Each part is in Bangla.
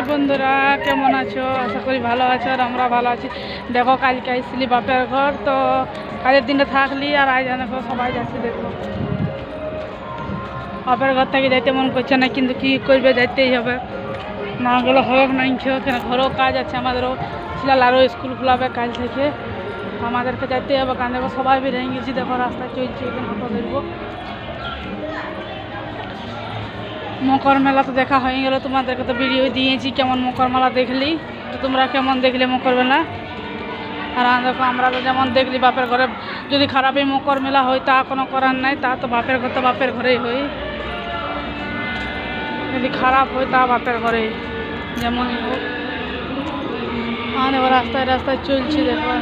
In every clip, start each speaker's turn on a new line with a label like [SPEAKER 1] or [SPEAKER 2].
[SPEAKER 1] হাই বন্ধুরা, কেমন আছো? আশা করি ভালো আছো আর আমরা ভালো আছি। দেখো কালকে আইসলি বাপের ঘর, তো কাজের দিনটা থাকলি আর আজ দেখো সবাই যাচ্ছি। দেখো বাপের ঘর থেকে যাইতে মন করছে না, কিন্তু কি করবে, যাইতেই হবে। না গেলে হোক না কেন, ঘরেও কাজ আছে আমাদেরও। ছিলাল আরও স্কুল খোলাবে কাল থেকে, আমাদেরকে যাইতেই হবে। কারণ দেখো সবাই বেরিয়ে গেছি, দেখো রাস্তায় চলছে, এখানে ফটো দেখবো। মকর মেলা তো দেখা হয়ে গেল, তোমাদেরকে তো ভিডিও দিয়েছি কেমন মকর মেলা দেখলি। তো তোমরা কেমন দেখলে মকর মেলা? আর দেখো আমরা তো যেমন দেখলি বাপের ঘরে, যদি খারাপই মকর মেলা হয় তা কোনো করার নাই, তা তো বাপের ঘর তো বাপের ঘরেই হয়। যদি খারাপ হয় তা বাপের ঘরেই, যেমনই হোক। আর এবার রাস্তায় রাস্তায় চলছি। দেখো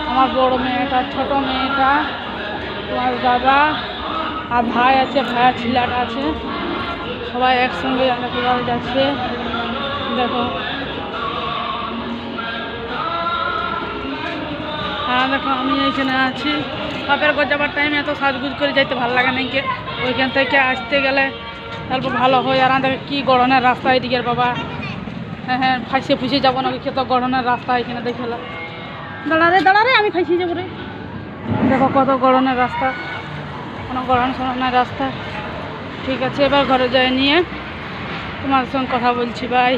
[SPEAKER 1] আমার বড় মেয়েটা, ছোট মেয়েটা, তোমার দাদা আর ভাই আছে, ভাইয়ের ছেলেটা আছে, সবাই একসঙ্গে কীভাবে যাচ্ছে দেখো। হ্যাঁ দেখো আমি এইখানে আছি। বাপের ঘর যাবার টাইমে এত সাজগুজ করে যাইতে ভালো লাগে না, কে ওইখান থেকে আসতে গেলে তারপর ভালো হয়। আর দেখো কী গড়নের রাস্তা এদিকের বাবা। হ্যাঁ ফাঁসিয়ে ফুসিয়ে যাবো না, কত গড়নের রাস্তা এখানে দেখলাম। দাঁড়ারে আমি ফাঁসিয়ে যাবো রে। দেখো কত গড়নের রাস্তা, কোনো গড়ন সরনের রাস্তা। ঠিক আছে, এবার ঘরে যাই নিয়ে তোমার সঙ্গে কথা বলছি, বাই।